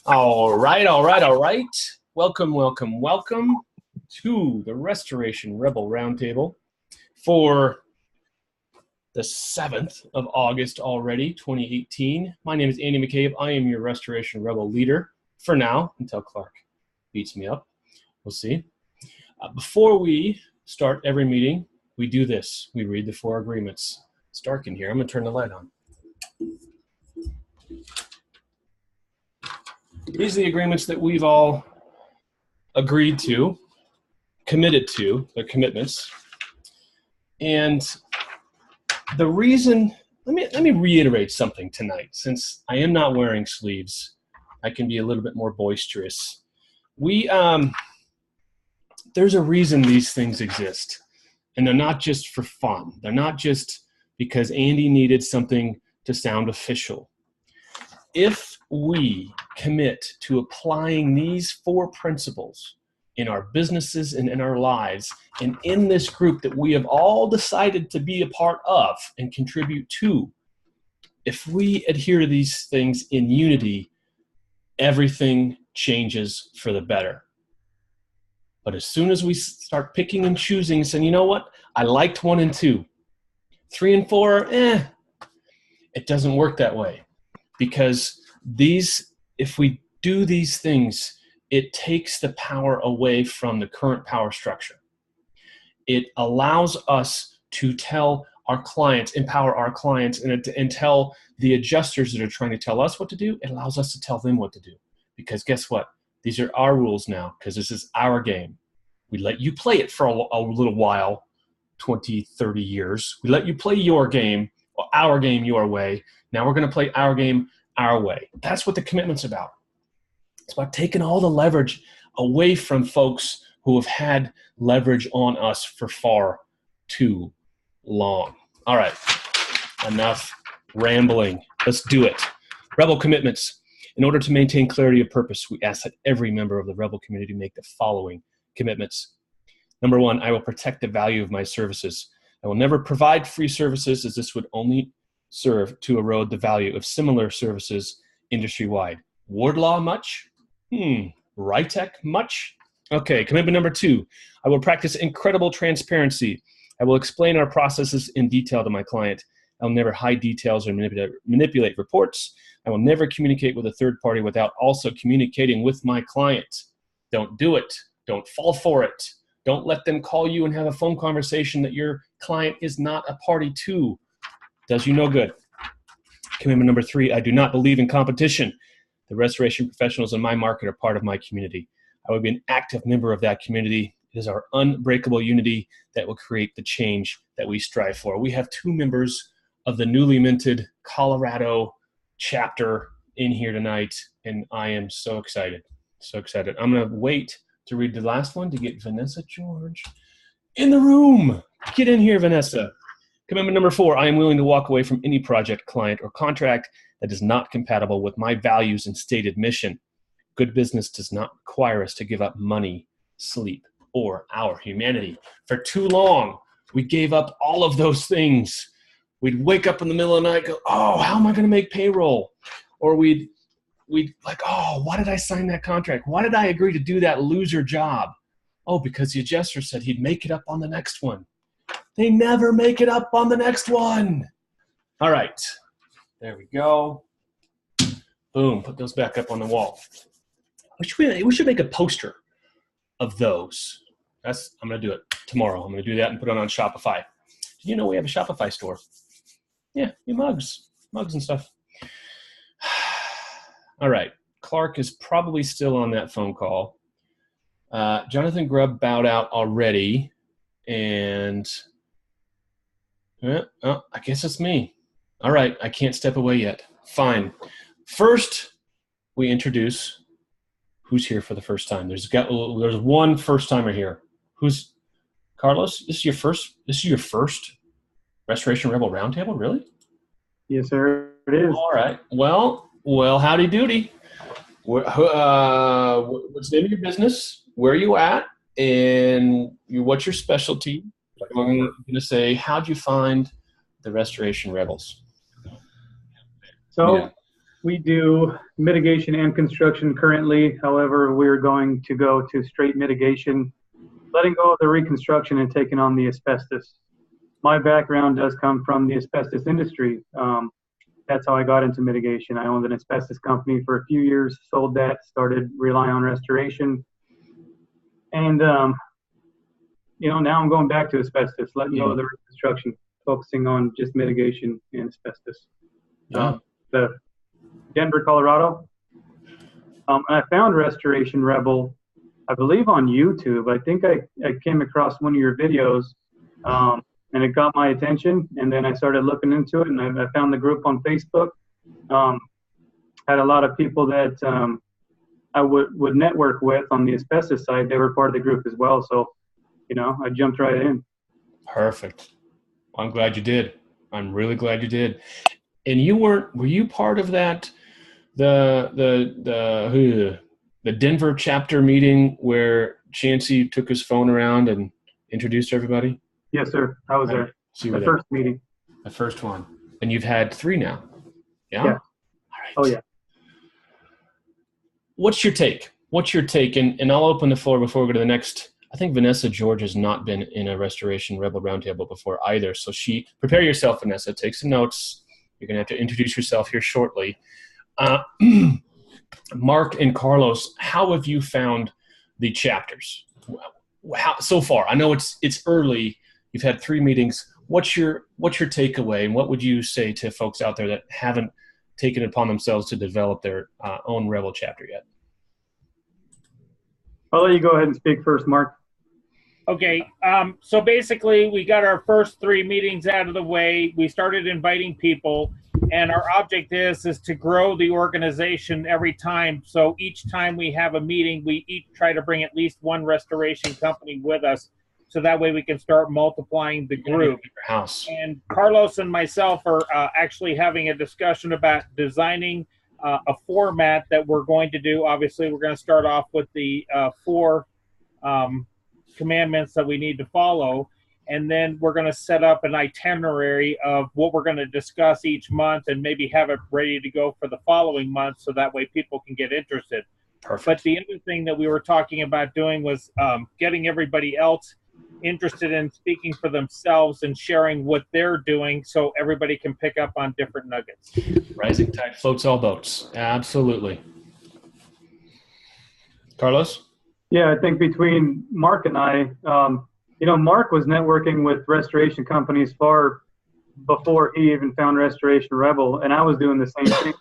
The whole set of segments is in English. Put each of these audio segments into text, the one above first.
All right, all right, all right. Welcome, welcome, welcome to the Restoration Rebel Roundtable for the 7th of August already, 2018. My name is Andy McCabe. I am your Restoration Rebel leader for now, until Clark beats me up. We'll see. Before we start every meeting, we do this. We read the 4 agreements. It's dark in here. I'm going to turn the light on. These are the agreements that we've all agreed to, committed to, their commitments. And the reason, let me reiterate something tonight. Since I am not wearing sleeves, I can be a little bit more boisterous. There's a reason these things exist. And they're not just for fun. They're not just because Andy needed something to sound official. If we commit to applying these 4 principles in our businesses and in our lives, and in this group that we have all decided to be a part of and contribute to, if we adhere to these things in unity, everything changes for the better. But as soon as we start picking and choosing and saying, you know what, I liked 1 and 2, 3 and 4, it doesn't work that way. Because if we do these things, it takes the power away from the current power structure. It allows us to tell our clients, empower our clients, and tell the adjusters that are trying to tell us what to do. It allows us to tell them what to do. Because guess what? These are our rules now, because this is our game. We let you play it for a little while, 20, 30 years. We let you play your game, or our game your way. Now we're going to play our game our way. That's what the commitment's about. It's about taking all the leverage away from folks who have had leverage on us for far too long. All right, enough rambling. Let's do it. Rebel commitments. In order to maintain clarity of purpose, we ask that every member of the Rebel community make the following commitments. Number 1, I will protect the value of my services. I will never provide free services, as this would only serve to erode the value of similar services industry-wide. Ward law much? Rytech much? Okay, commitment number 2. I will practice incredible transparency. I will explain our processes in detail to my client. I will never hide details or manipulate reports. I will never communicate with a third party without also communicating with my client. Don't do it. Don't fall for it. Don't let them call you and have a phone conversation that your client is not a party to. Does you no good. Commitment number 3, I do not believe in competition. The restoration professionals in my market are part of my community. I will be an active member of that community. It is our unbreakable unity that will create the change that we strive for. We have 2 members of the newly minted Colorado chapter in here tonight, and I am so excited, so excited. I'm going to wait to read the last one to get Vanessa George in the room. Get in here, Vanessa. Commitment number 4, I am willing to walk away from any project, client, or contract that is not compatible with my values and stated mission. Good business does not require us to give up money, sleep, or our humanity. For too long, we gave up all of those things. We'd wake up in the middle of the night and go, oh, how am I going to make payroll? Or we'd like, oh, why did I sign that contract? Why did I agree to do that loser job? Oh, because the adjuster said he'd make it up on the next one. They never make it up on the next one. All right. There we go. Boom. Put those back up on the wall. We should make a poster of those. I'm going to do it tomorrow. I'm going to do that and put it on Shopify. Did you know we have a Shopify store? Yeah, your mugs and stuff. All right. Clark is probably still on that phone call. Jonathan Grubb bowed out already. And I guess it's me. All right, I can't step away yet. Fine. First, we introduce who's here for the first time. There's one first timer here. Who's Carlos? This is your first Restoration Rebel Roundtable, really? Yes, sir. It is. All right. Well, howdy doody. What's the name of your business? Where are you at? And what's your specialty? I'm going to say, how'd you find the Restoration Rebels? So We do mitigation and construction currently. However, we're going to go to straight mitigation, letting go of the reconstruction and taking on the asbestos. My background does come from the asbestos industry. That's how I got into mitigation. I owned an asbestos company for a few years, sold that, started relying on restoration. And, now I'm going back to asbestos, letting go of the reconstruction, focusing on just mitigation and asbestos. Yeah. The Denver, Colorado. And I found Restoration Rebel, I believe on YouTube. I think I came across one of your videos, and it got my attention. And then I started looking into it, and I found the group on Facebook. Had a lot of people that I would network with on the asbestos side. They were part of the group as well. So, I jumped right in. Perfect. I'm glad you did. I'm really glad you did. And were you part of that, the Denver chapter meeting where Chancey took his phone around and introduced everybody? Yes, sir. I was there. The first meeting. The first one. And you've had 3 now. Yeah? Yeah. All right. Oh, yeah. What's your take? And I'll open the floor before we go to the next. I think Vanessa George has not been in a Restoration Rebel Roundtable before either. So prepare yourself, Vanessa. Take some notes. You're going to have to introduce yourself here shortly. Mark and Carlos, how have you found the chapters? How so far? I know it's early. You've had 3 meetings. What's your takeaway, and what would you say to folks out there that haven't taken it upon themselves to develop their own Rebel chapter yet? I'll let you go ahead and speak first, Mark. Okay, so basically we got our first 3 meetings out of the way. We started inviting people, and our object is to grow the organization every time. So each time we have a meeting, we each try to bring at least one restoration company with us, so that way we can start multiplying the group. House. And Carlos and myself are actually having a discussion about designing a format that we're going to do. Obviously, we're going to start off with the 4 commandments that we need to follow, and then we're going to set up an itinerary of what we're going to discuss each month, and maybe have it ready to go for the following month, so that way people can get interested. Perfect. But the other thing that we were talking about doing was getting everybody else interested in speaking for themselves and sharing what they're doing, so everybody can pick up on different nuggets. Rising tide floats all boats. Absolutely. Carlos? Yeah, I think between Mark and I, Mark was networking with restoration companies far before he even found Restoration Rebel, and I was doing the same thing.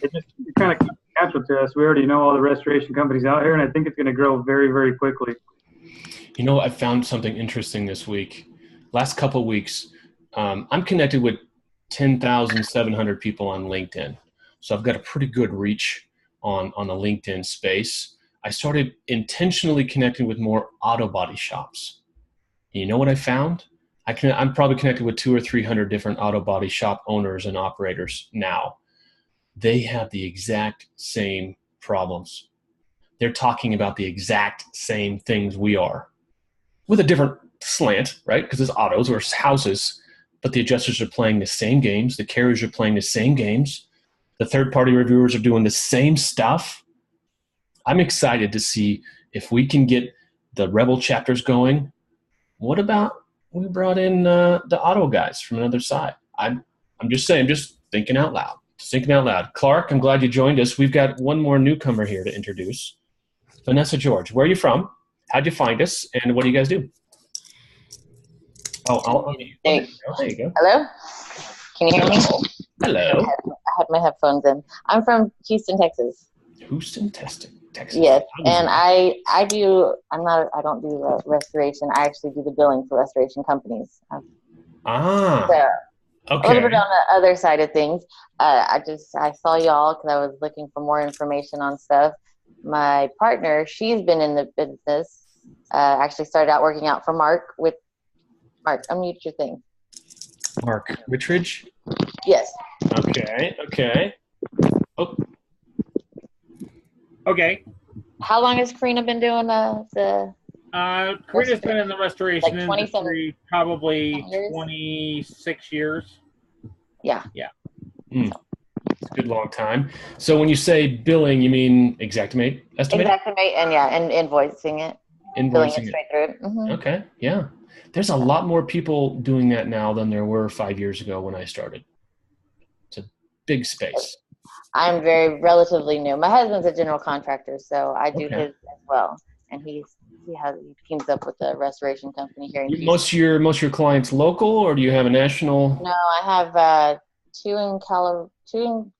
It kind of comes natural to us. We already know all the restoration companies out here, and I think it's going to grow very, very quickly. I found something interesting this week. Last couple of weeks, I'm connected with 10,700 people on LinkedIn. So I've got a pretty good reach on the LinkedIn space. I started intentionally connecting with more auto body shops. And you know what I found? I'm probably connected with 200 or 300 different auto body shop owners and operators now. They have the exact same problems. They're talking about the exact same things we are, with a different slant, right? Because it's autos or houses, but the adjusters are playing the same games. The carriers are playing the same games. The third-party reviewers are doing the same stuff. I'm excited to see if we can get the Rebel chapters going. What about we brought in the auto guys from another side? I'm just saying, just thinking out loud. Clark, I'm glad you joined us. We've got one more newcomer here to introduce. Vanessa George, where are you from? How'd you find us? And what do you guys do? There you go. Hello? Can you hear me? Hello. I had my headphones in. I'm from Houston, Texas. Houston, Texas. Yes, and I don't do restoration. I actually do the billing for restoration companies. So, okay. A little bit on the other side of things. I saw y'all because I was looking for more information on stuff. My partner, she's been in the business. Actually started out working out for Mark. Unmute your thing. Mark Wittridge? Yes. Okay. Oh. Okay. How long has Karina been doing the? Karina's been in the restoration like industry probably years? 26 years. Yeah. Mm. Good long time. So when you say billing, you mean Xactimate estimate? Xactimate, and invoicing it, billing it Invoicing it. straight through. Okay, yeah. There's a lot more people doing that now than there were 5 years ago when I started. It's a big space. I'm relatively new. My husband's a general contractor, so I do his as well, and he teams up with a restoration company here in Houston. Most of your clients local, or do you have a national? No, I have two in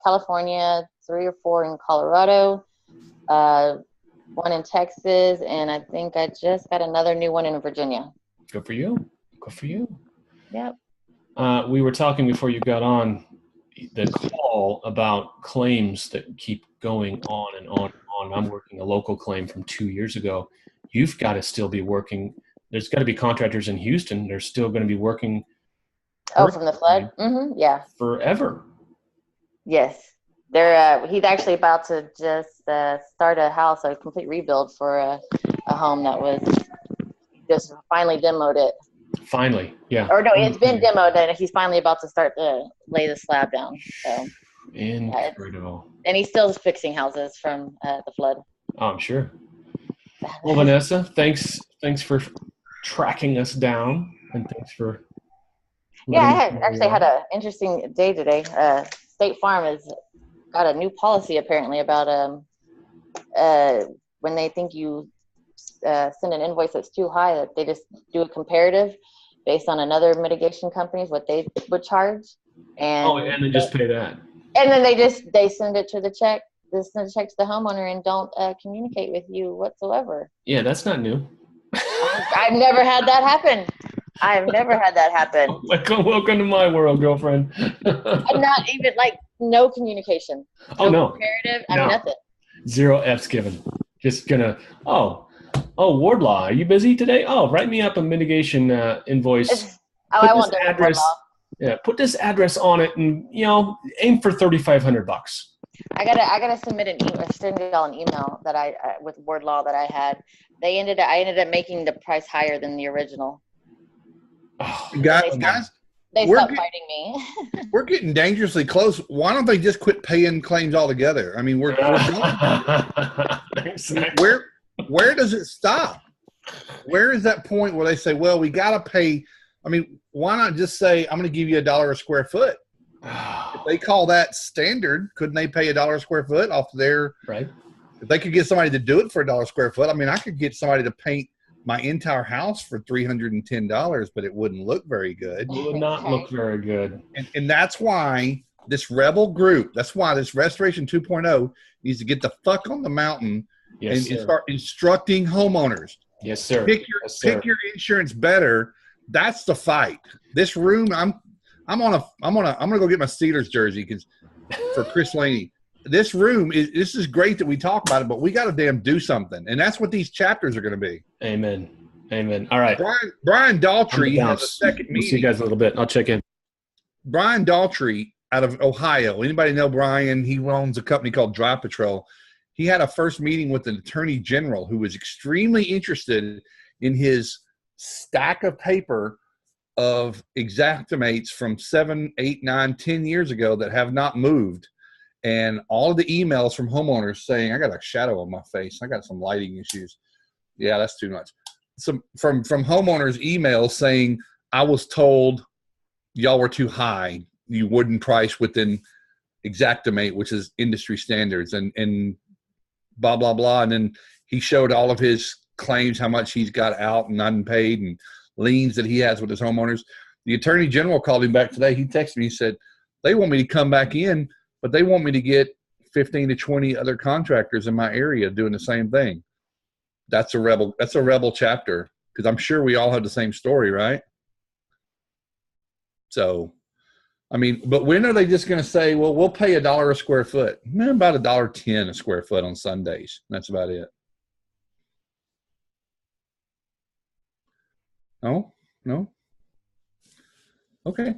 California, 3 or 4 in Colorado, 1 in Texas, and I think I just got another new one in Virginia. Good for you. Good for you. Yep. We were talking before you got on the call about claims that keep going on and on and on. I'm working a local claim from 2 years ago. You've got to still be working. There's got to be contractors in Houston. They're still going to be working. Oh, from the flood? Yeah. Forever. Yes. He's actually about to just start a house, a complete rebuild for a home that was just finally demoed it. Finally, yeah. Or no, it's been demoed, and he's finally about to start to lay the slab down. So incredible. And he's still fixing houses from the flood. Oh, I'm sure. Well, Vanessa, thanks for tracking us down, and thanks for. Yeah, I had an interesting day today. State Farm has got a new policy apparently about when they think you send an invoice that's too high, that they just do a comparative based on another mitigation companies, what they would charge. And then just pay that. And then they send it to the check. They send a check to the homeowner and don't communicate with you whatsoever. Yeah, that's not new. I've never had that happen. Welcome to my world, girlfriend. Not even no communication. No comparative. Nothing. 0 F's given. Just gonna. Wardlaw, are you busy today? Oh, write me up a mitigation invoice. I want the address. Yeah, put this address on it, and aim for $3,500. I gotta submit an email. Send y'all an email that I with Wardlaw that I had. I ended up making the price higher than the original. Oh, guys, they stopped fighting me. We're getting dangerously close. Why don't they just quit paying claims altogether? I mean, we're where does it stop? Where is that point where they say, well, we got to pay? I mean, why not just say, I'm going to give you $1 a square foot? If they call that standard, couldn't they pay $1 a square foot off their right? If they could get somebody to do it for $1 a square foot, I mean, I could get somebody to paint my entire house for $310, but it wouldn't look very good. It would not look very good. And that's why this rebel group, that's why this Restoration 2.0 needs to get the fuck on the mountain and start instructing homeowners. Yes, sir. Pick your insurance better. That's the fight. This room, I'm gonna go get my Steelers jersey for Chris Laney. This is great that we talk about it, but we got to damn do something, and that's what these chapters are going to be. Amen. All right. Brian Daltrey has a second meeting. We'll see you guys in a little bit. I'll check in. Brian Daltrey out of Ohio. Anybody know Brian? He owns a company called Drive Patrol. He had a first meeting with an attorney general who was extremely interested in his stack of paper of Xactimates from 7, 8, 9, 10 years ago that have not moved. And all of the emails from homeowners saying, I got a shadow on my face. I got some lighting issues. Yeah, that's too much. Some from homeowners emails saying, I was told y'all were too high. You wouldn't price within Xactimate, which is industry standards, and blah, blah, blah. And then he showed all of his claims, how much he's got out and unpaid and liens that he has with his homeowners. The attorney general called him back today. He texted me. He said, they want me to come back in, but they want me to get 15 to 20 other contractors in my area doing the same thing. That's a rebel chapter, because I'm sure we all have the same story, right? So, I mean, but when are they just going to say, well, we'll pay $1 a square foot? About $1.10 a square foot on Sundays. That's about it. No? Okay.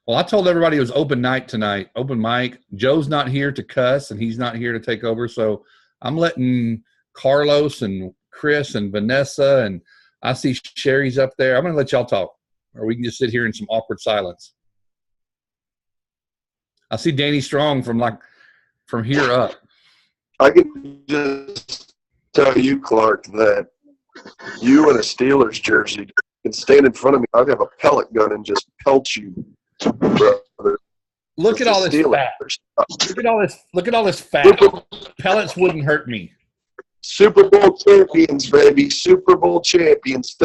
Well, I told everybody it was open night tonight, open mic. Joe's not here to cuss, and he's not here to take over. So I'm letting Carlos and Chris and Vanessa, and I see Sherry's up there. I'm going to let y'all talk, or we can just sit here in some awkward silence. I see Danny Strong from here up. I can just tell you, Clark, that you in a Steelers jersey can stand in front of me. I'd have a pellet gun and just pelt you, brother. Look at all this fat. Look at all this fat. Pellets wouldn't hurt me. Super Bowl champions, baby. Super Bowl champions.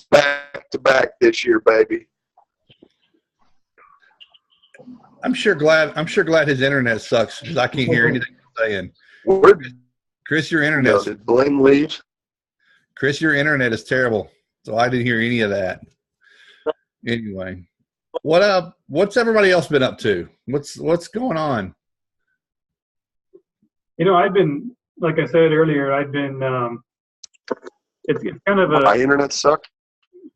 Back to back this year, baby. I'm sure glad his internet sucks because I can't hear anything you're saying. Chris, your internet. Did Blaine leave? Chris, your internet is terrible. So I didn't hear any of that. Anyway, what's everybody else been up to? What's going on? I've been, like I said earlier, it's kind of My internet sucked.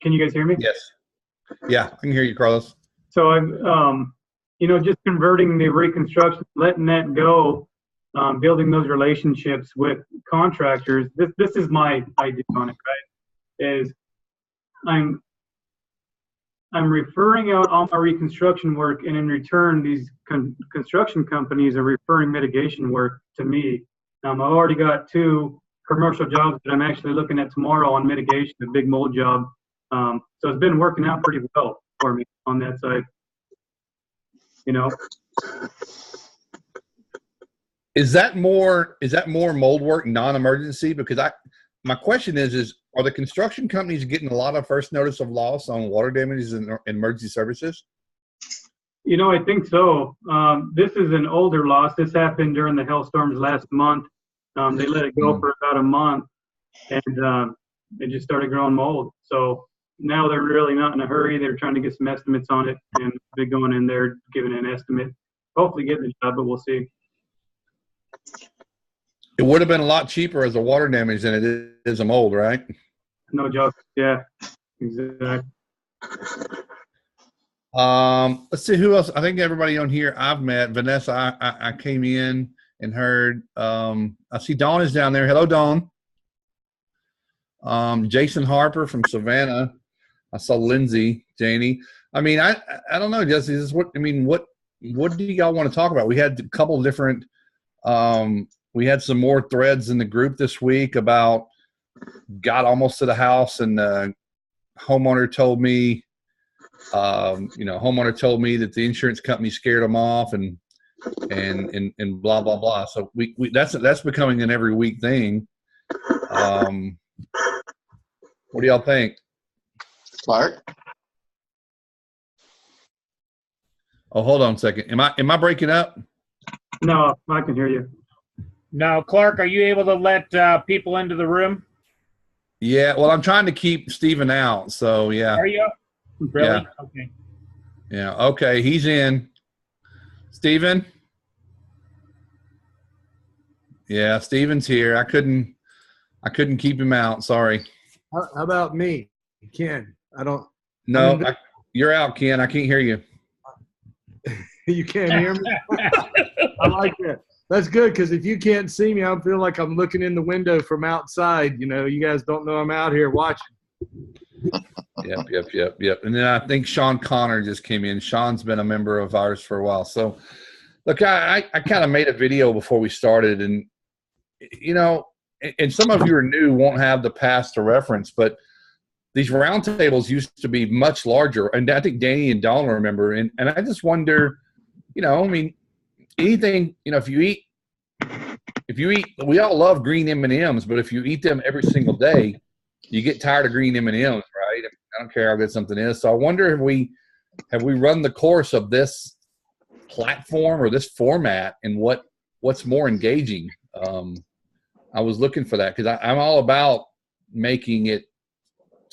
Can you guys hear me? Yes. Yeah, I can hear you, Carlos. So I'm, just converting the reconstruction, letting that go, building those relationships with contractors. This is my idea on it, right? Is I'm referring out all my reconstruction work, and in return, these construction companies are referring mitigation work to me. I've already got 2 commercial jobs that I'm actually looking at tomorrow on mitigation, a big mold job. So it's been working out pretty well for me on that side. Is that more mold work, non-emergency? Because my question is are the construction companies getting a lot of first notice of loss on water damages and emergency services? I think so. This is an older loss. This happened during the hailstorms last month. They let it go for about a month, and it just started growing mold. So now they're really not in a hurry. They're trying to get some estimates on it, and they're going in there giving an estimate. Hopefully getting the job, but we'll see. It would have been a lot cheaper as a water damage than it is a mold, right? No joke. Yeah, exactly. Let's see who else. I think everybody on here I've met. Vanessa, I came in and heard. I see Dawn is down there. Hello, Dawn. Jason Harper from Savannah. I saw Lindsay, Janie. I mean, I don't know, Jesse. This is what do y'all want to talk about? We had a couple of different. We had some more threads in the group this week about got almost to the house and homeowner told me, homeowner told me that the insurance company scared him off and blah blah blah. So we that's becoming an every week thing. What do y'all think? Clark? Oh, hold on a second. Am I breaking up? No, I can hear you. Now, Clark, are you able to let people into the room? Yeah, well, I'm trying to keep Steven out, so yeah. Are you? Really? Yeah. Okay. Yeah, okay, he's in. Steven? Yeah, Steven's here. I couldn't keep him out, sorry. How about me? Ken? No, you're out, Ken. I can't hear you. You can't hear me? I like that. That's good, because if you can't see me, I feel like I'm looking in the window from outside. You guys don't know I'm out here watching. Yep. And then I think Sean Connor just came in. Sean's been a member of ours for a while. So, look, I kind of made a video before we started, and, and some of you are new, won't have the past to reference, but these roundtables used to be much larger. And I think Danny and Dawn remember. And I just wonder, anything, if you eat, we all love green M&Ms, but if you eat them every single day, you get tired of green M&Ms, right? I don't care how good something is. So I wonder have we run the course of this platform or this format and what's more engaging? I was looking for that because I'm all about making it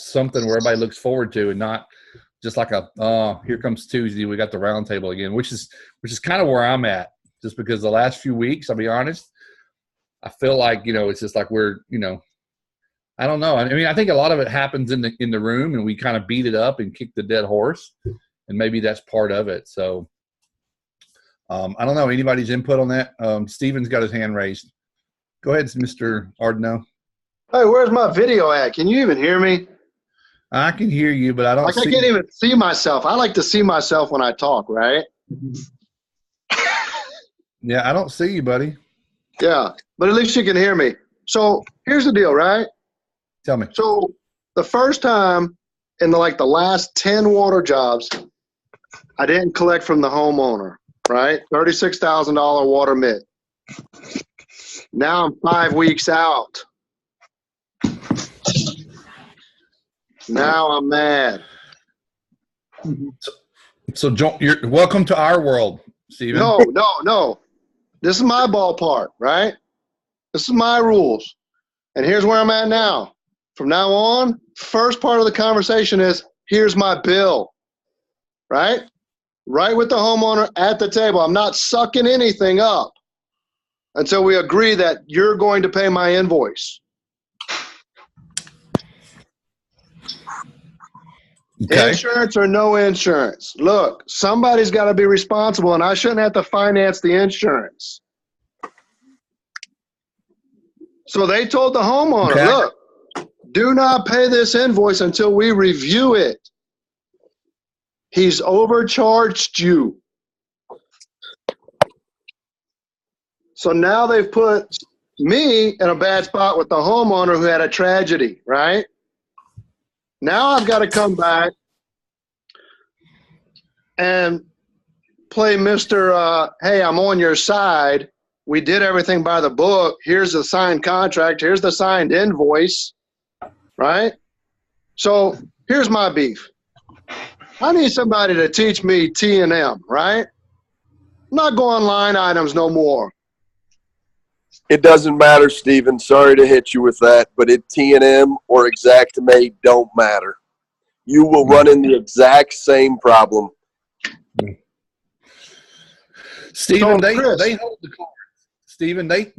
something where everybody looks forward to and not just like here comes Tuesday, we got the roundtable again, which is kind of where I'm at. Just because the last few weeks, I'll be honest, I feel like, it's just like we're, I don't know. I mean, I think a lot of it happens in the room and we kind of beat it up and kick the dead horse, and maybe that's part of it. So I don't know. Anybody's input on that? Steven's got his hand raised. Go ahead, Mr. Ardno. Hey, where's my video at? Can you even hear me? I can hear you, but I don't I see can't even see myself. I like to see myself when I talk, right? Yeah, I don't see you, buddy. Yeah, but at least you can hear me. So here's the deal, right? Tell me. So the first time in the last 10 water jobs, I didn't collect from the homeowner, right? $36,000 water mitt. Now I'm 5 weeks out. Now I'm mad. So you're welcome to our world, Stephen. No. This is my ballpark, right? This is my rules. And here's where I'm at now. From now on, first part of the conversation is, here's my bill, right? Right with the homeowner at the table. I'm not sucking anything up until we agree that you're going to pay my invoice. Okay. Insurance or no insurance. Look, somebody's got to be responsible, and I shouldn't have to finance the insurance. So they told the homeowner, Okay. look, do not pay this invoice until we review it. He's overcharged you. So now they've put me in a bad spot with the homeowner who had a tragedy, right? Now I've got to come back and play Mr. Hey, I'm on your side. We did everything by the book. Here's the signed contract. Here's the signed invoice, right? So here's my beef. I need somebody to teach me T&M, right? I'm not going line items no more. It doesn't matter, Stephen. Sorry to hit you with that, but T&M or Xactimate don't matter. You will run in the exact same problem. Stephen, So, Chris, they hold the cards. Stephen, they hold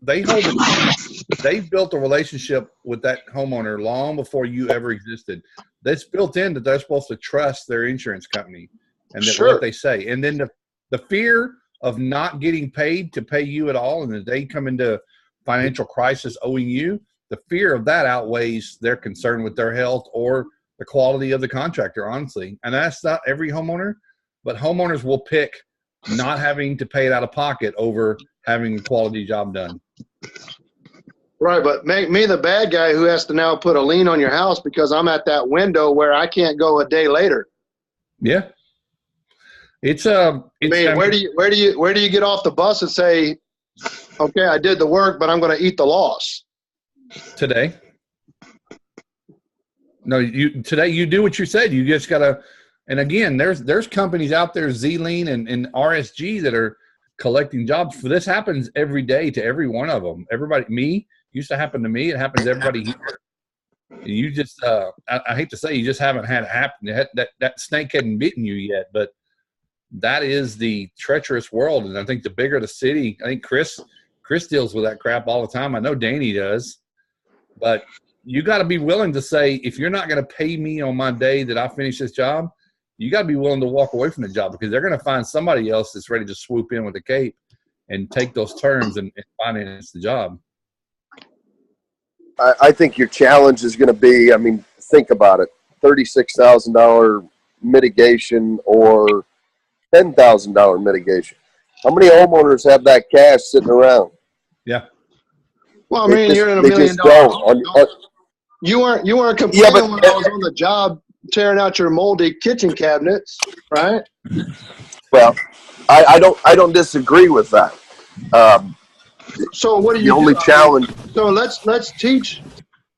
the cards. They've built a relationship with that homeowner long before you ever existed. That's built in that they're supposed to trust their insurance company and that what they say. And then the fear of not getting paid to pay you at all, and that they come into financial crisis owing you, the fear of that outweighs their concern with their health or the quality of the contractor, honestly. And that's not every homeowner, but homeowners will pick not having to pay it out of pocket over having a quality job done. Right, but make me the bad guy who has to now put a lien on your house because I'm at that window where I can't go a day later. Yeah. Where do you get off the bus and say, okay, I did the work, but I'm going to eat the loss today? No, today you do what you said. You just gotta. And again, there's companies out there, Z-Lean and RSG, that are collecting jobs for this. Happens every day to every one of them. Everybody, used to happen to me. It happens to everybody here. You just, I hate to say, you just haven't had it happen. That snake hadn't bitten you yet, but that is the treacherous world. And I think the bigger the city, I think Chris deals with that crap all the time. I know Danny does, but you got to be willing to say, if you're not going to pay me on my day that I finish this job, you got to be willing to walk away from the job, because they're going to find somebody else that's ready to swoop in with a cape and take those terms and finance the job. I think your challenge is going to be, think about it, $36,000 mitigation or $10,000 mitigation. How many homeowners have that cash sitting around? Yeah. Well, you're in $1 million. You weren't complaining when I was on the job tearing out your moldy kitchen cabinets, right? Well, I don't disagree with that. So what do you? The only challenge. So let's teach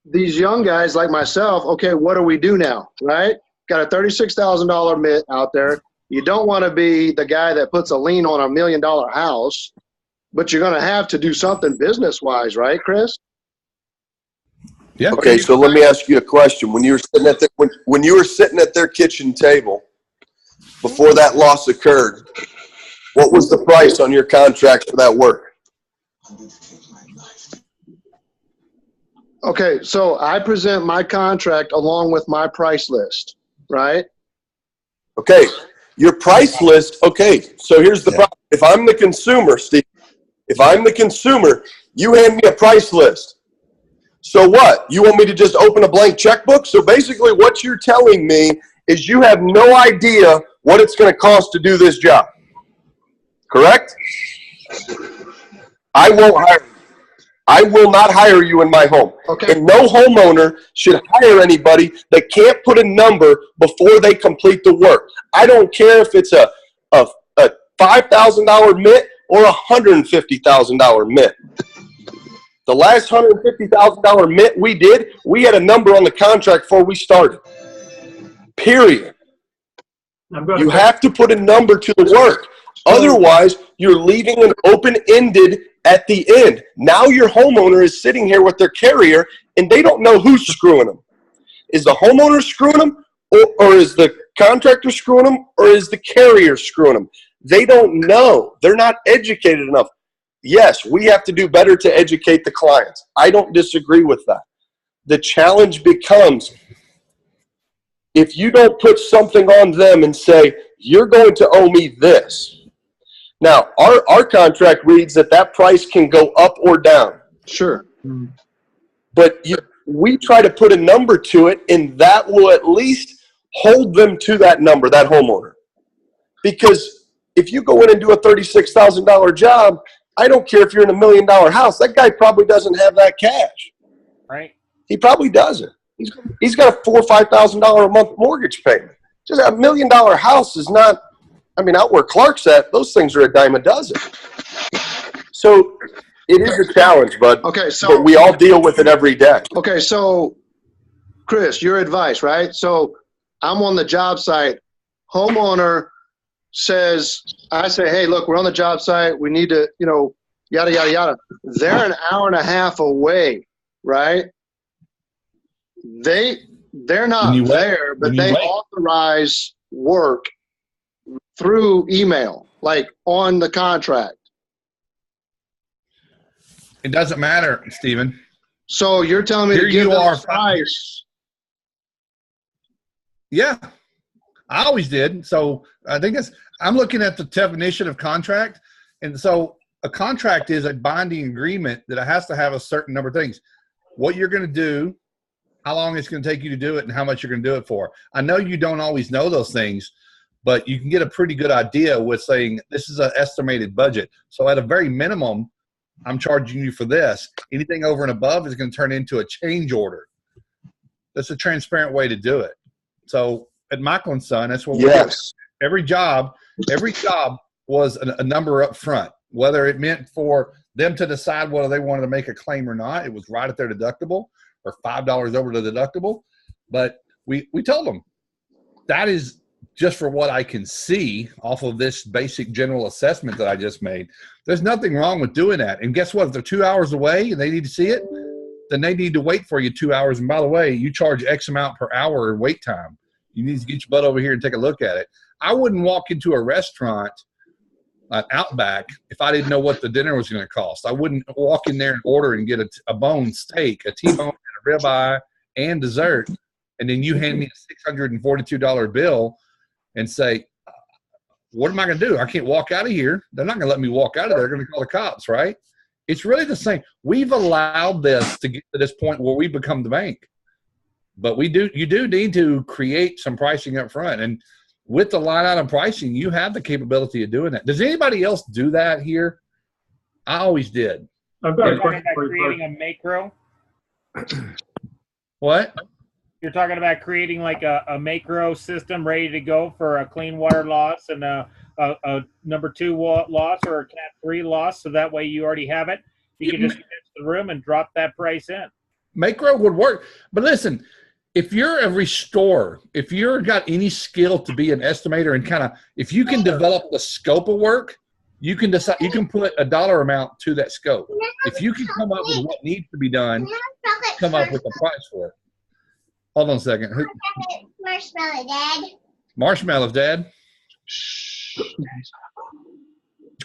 these young guys like myself. Okay, what do we do now? Right? Got a $36,000 mitt out there. You don't want to be the guy that puts a lien on $1 million house, but you're going to have to do something business-wise, right, Chris? Yeah. Okay, so let me ask you a question. When you were sitting at their kitchen table before that loss occurred, what was the price on your contract for that work? Okay, so I present my contract along with my price list, right? Okay, your price list. Okay, so here's the problem. If I'm the consumer, Steve, you hand me a price list. So what? You want me to just open a blank checkbook? So basically what you're telling me is you have no idea what it's going to cost to do this job. Correct? I won't hire you. I will not hire you in my home. Okay. And no homeowner should hire anybody that can't put a number before they complete the work. I don't care if it's a $5,000 mitt or a $150,000 mitt. The last $150,000 mitt we did, we had a number on the contract before we started. Period. You have to put a number to the work. Otherwise, you're leaving it open-ended at the end. Now your homeowner is sitting here with their carrier, and they don't know who's screwing them. Is the homeowner screwing them, or is the contractor screwing them, or is the carrier screwing them? They don't know. They're not educated enough. Yes, we have to do better to educate the clients. I don't disagree with that. The challenge becomes, if you don't put something on them and say, you're going to owe me this. Now, our contract reads that price can go up or down. Sure. But we try to put a number to it, and that will at least hold them to that number, that homeowner. Because if you go in and do a $36,000 job, I don't care if you're in $1 million house, that guy probably doesn't have that cash. Right. He probably doesn't. He's got a $4,000 or $5,000 a month mortgage payment. Just $1 million house is not, I mean, out where Clark's at, those things are a dime a dozen. So it is a challenge, bud. Okay, so but we all deal with it every day. Okay, so Chris, your advice, right? So I'm on the job site. Homeowner says, I say, hey, look, we're on the job site. We need to, yada, yada, yada. They're an hour and a half away, right? They're not there, but they authorize work through email, like on the contract. It doesn't matter, Stephen. So you're telling me Here to give you them are, a price? Yeah, I always did. So I think I'm looking at the definition of contract. And so a contract is a binding agreement that it has to have a certain number of things. What you're going to do, how long it's going to take you to do it, and how much you're going to do it for. I know you don't always know those things, but you can get a pretty good idea with saying this is an estimated budget. So at a very minimum, I'm charging you for this. Anything over and above is going to turn into a change order. That's a transparent way to do it. So at Michael & Son, that's what we're doing. Every job was a number up front, whether it meant for them to decide whether they wanted to make a claim or not. It was right at their deductible or $5 over the deductible. But we told them that is just for what I can see off of this basic general assessment that I just made. There's nothing wrong with doing that. And guess what? If they're 2 hours away and they need to see it, then they need to wait for you 2 hours. And by the way, you charge X amount per hour wait time. You need to get your butt over here and take a look at it. I wouldn't walk into a restaurant at Outback if I didn't know what the dinner was going to cost. I wouldn't walk in there and order and get a bone steak, a T-bone, and a ribeye, and dessert, and then you hand me a $642 bill and say, what am I going to do? I can't walk out of here. They're not going to let me walk out of there. They're going to call the cops, right? It's really the same. We've allowed this to get to this point where we become the bank. But you do need to create some pricing up front. And with the line item pricing, you have the capability of doing that. Does anybody else do that here? I always did. I've got You're a talking question about for you. creating a macro? What? You're talking about creating like a macro system ready to go for a clean water loss and a number 2 loss or a cat 3 loss, so that way you already have it. You can just get to the room and drop that price in. Macro would work. But listen, if you're a restorer, if you've got any skill to be an estimator and kind of, if you can develop the scope of work, you can decide, you can put a dollar amount to that scope. If you can come up with what needs to be done, come up with a price for it. Hold on a second. Marshmallow, Dad. Marshmallows, Dad.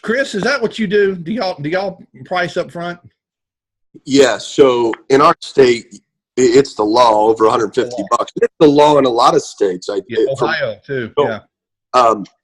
Chris, is that what you do? Do y'all price up front? Yeah. So in our state, it's the law over $150. It's the law in a lot of states. Ohio too. Yeah.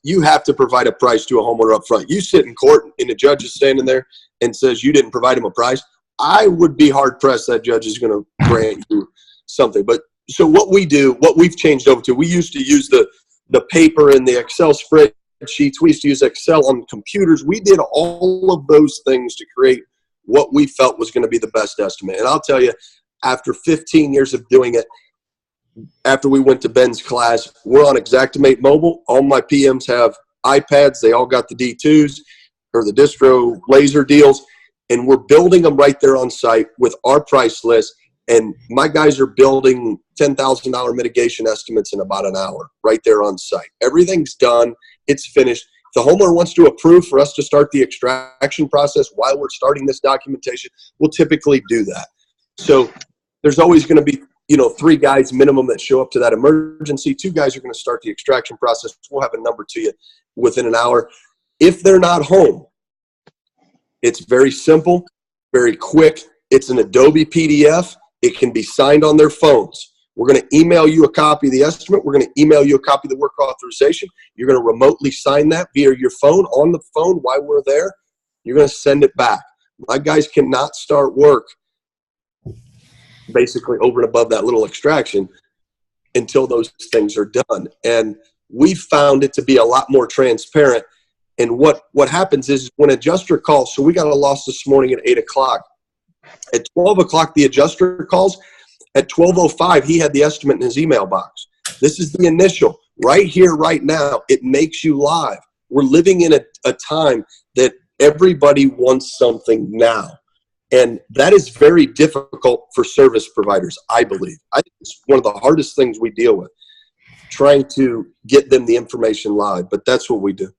You have to provide a price to a homeowner up front. You sit in court and the judge is standing there and says you didn't provide him a price. I would be hard pressed that judge is going to grant you something. But so what we've changed over to, we used to use the paper and the Excel spreadsheets. We used to use Excel on computers. We did all of those things to create what we felt was going to be the best estimate. And I'll tell you, after 15 years of doing it, after we went to Ben's class, we're on Xactimate Mobile. All my PMs have iPads. They all got the D2s or the distro laser deals. And we're building them right there on site with our price list. And my guys are building $10,000 mitigation estimates in about an hour right there on site. Everything's done. It's finished. If the homeowner wants to approve for us to start the extraction process while we're starting this documentation, we'll typically do that. So there's always going to be, 3 guys minimum that show up to that emergency. 2 guys are going to start the extraction process. We'll have a number to you within an hour. If they're not home, it's very simple, very quick. It's an Adobe PDF. It can be signed on their phones. We're going to email you a copy of the estimate. We're going to email you a copy of the work authorization. You're going to remotely sign that via your phone, on the phone while we're there. You're going to send it back. My guys cannot start work basically over and above that little extraction until those things are done. And we found it to be a lot more transparent. And what happens is when an adjuster calls, so we got a loss this morning at 8 o'clock. At 12 o'clock, the adjuster calls. At 12:05, he had the estimate in his email box. This is the initial. Right here, right now, it makes you live. We're living in a time that everybody wants something now. And that is very difficult for service providers, I believe. I think it's one of the hardest things we deal with, trying to get them the information live. But that's what we do.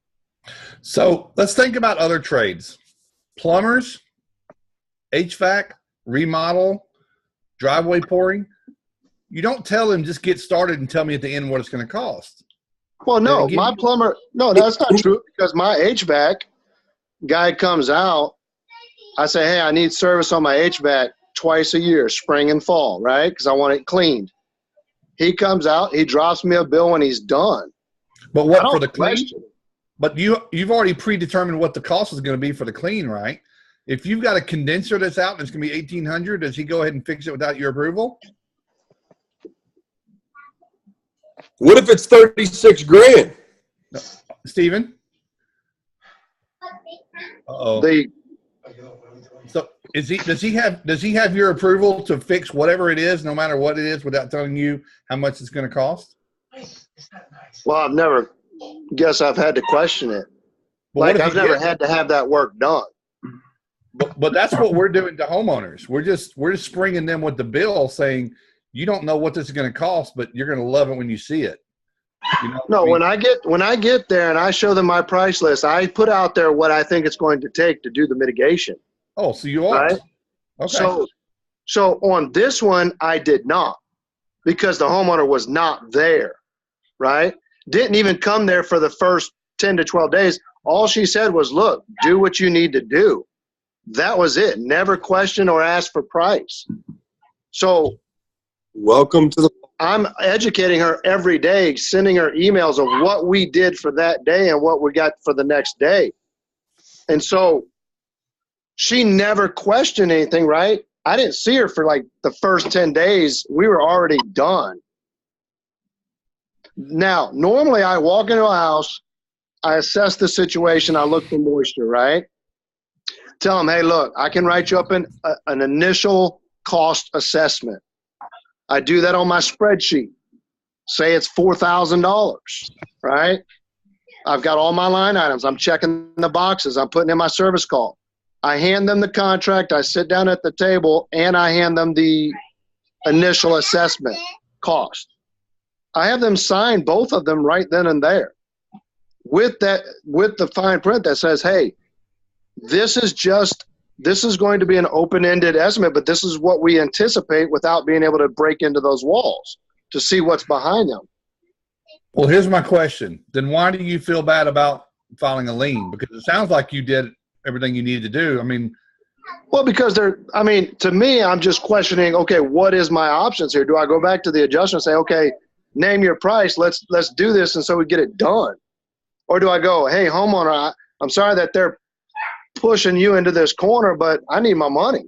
So let's think about other trades. Plumbers, HVAC, remodel, driveway pouring. You don't tell them just get started and tell me at the end what it's going to cost. Well, no, my plumber, no, that's not true, because my HVAC guy comes out. I say, hey, I need service on my HVAC twice a year, spring and fall, right? Because I want it cleaned. He comes out, he drops me a bill when he's done. But what for the clean? But you've already predetermined what the cost is going to be for the clean, right? If you've got a condenser that's out and it's going to be $1,800, does he go ahead and fix it without your approval? What if it's 36 grand? Steven? Uh-oh. So does he have your approval to fix whatever it is, no matter what it is, without telling you how much it's going to cost? Well, I've never guess I've had to question it. Like I've never had to have that work done. But that's what we're doing to homeowners. We're just springing them with the bill, saying you don't know what this is going to cost, but you're going to love it when you see it. No, when I get there and I show them my price list, I put out there what I think it's going to take to do the mitigation. Oh, so you are. Right? Okay. So on this one, I did not, because the homeowner was not there, right? Didn't even come there for the first 10 to 12 days. All she said was, look, do what you need to do. That was it. Never questioned or asked for price. So welcome to the. I'm educating her every day, sending her emails of what we did for that day and what we got for the next day. And so she never questioned anything, right? I didn't see her for like the first 10 days. We were already done. Now, normally I walk into a house, I assess the situation, I look for moisture, right? Tell them, hey, look, I can write you up an initial cost assessment. I do that on my spreadsheet. Say it's $4,000, right? I've got all my line items. I'm checking the boxes. I'm putting in my service call. I hand them the contract. I sit down at the table, and I hand them the initial assessment cost. I have them sign both of them right then and there with the fine print that says, hey, this is going to be an open-ended estimate, but this is what we anticipate without being able to break into those walls to see what's behind them. Well, here's my question. Then why do you feel bad about filing a lien? Because it sounds like you did everything you needed to do. I mean, well, because to me, I'm just questioning, okay, what is my options here? Do I go back to the adjuster and say, okay, name your price, let's do this, and so we get it done? Or do I go, hey, homeowner, I'm sorry that they're pushing you into this corner, but I need my money.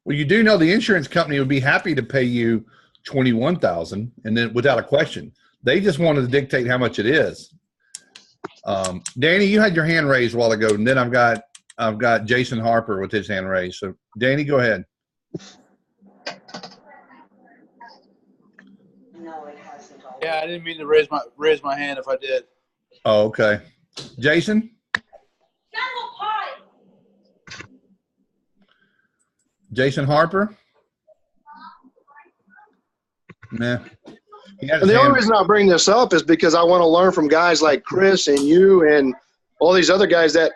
Well, you do know the insurance company would be happy to pay you $21,000, and then without a question, they just wanted to dictate how much it is. Danny, you had your hand raised a while ago, and then I've got Jason Harper with his hand raised. So, Danny, go ahead. Yeah, I didn't mean to raise my hand if I did. Oh, okay. Jason? Jason Harper? Nah. And the only reason I bring this up is because I want to learn from guys like Chris and you and all these other guys that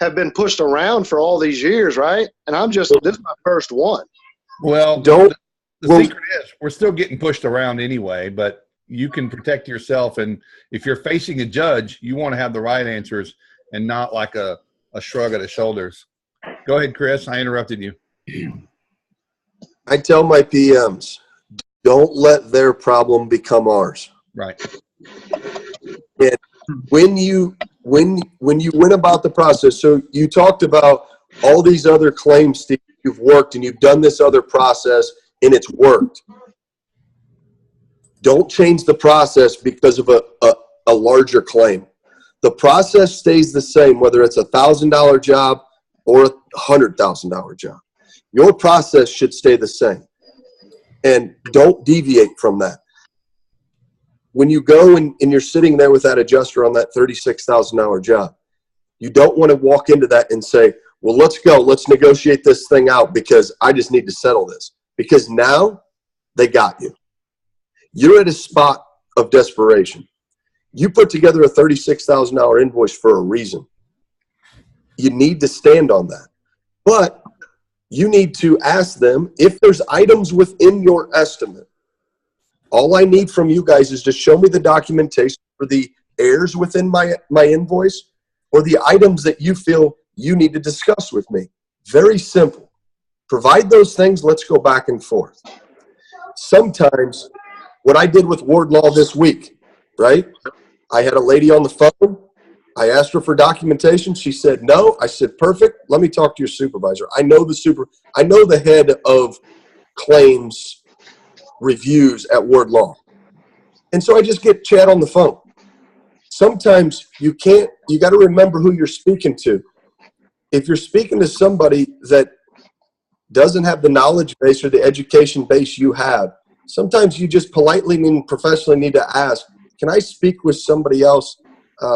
have been pushed around for all these years, right? And this is my first one. Well, the secret is we're still getting pushed around anyway, but you can protect yourself. And if you're facing a judge, you want to have the right answers and not like a shrug of the shoulders. Go ahead, Chris. I interrupted you. I tell my PMs, don't let their problem become ours. Right. And when you went about the process, so you talked about all these other claims, Steve, you've worked and you've done this other process and it's worked. Don't change the process because of a larger claim. The process stays the same, whether it's $1,000 job or a $100,000 job. Your process should stay the same. And don't deviate from that. When you go and you're sitting there with that adjuster on that $36,000 job, you don't want to walk into that and say, well, let's go. Let's negotiate this thing out because I just need to settle this. Because now they got you. You're at a spot of desperation. You put together a $36,000 invoice for a reason. You need to stand on that. But you need to ask them if there's items within your estimate. All I need from you guys is to show me the documentation for the errors within my invoice or the items that you feel you need to discuss with me. Very simple. Provide those things. Let's go back and forth. Sometimes what I did with Wardlaw this week, right? I had a lady on the phone. I asked her for documentation. She said no. I said, perfect. Let me talk to your supervisor. I know the head of claims reviews at Wardlaw. And so I just get Chad on the phone. Sometimes you got to remember who you're speaking to. If you're speaking to somebody that doesn't have the knowledge base or the education base you have, sometimes you just politely and professionally need to ask, can I speak with somebody else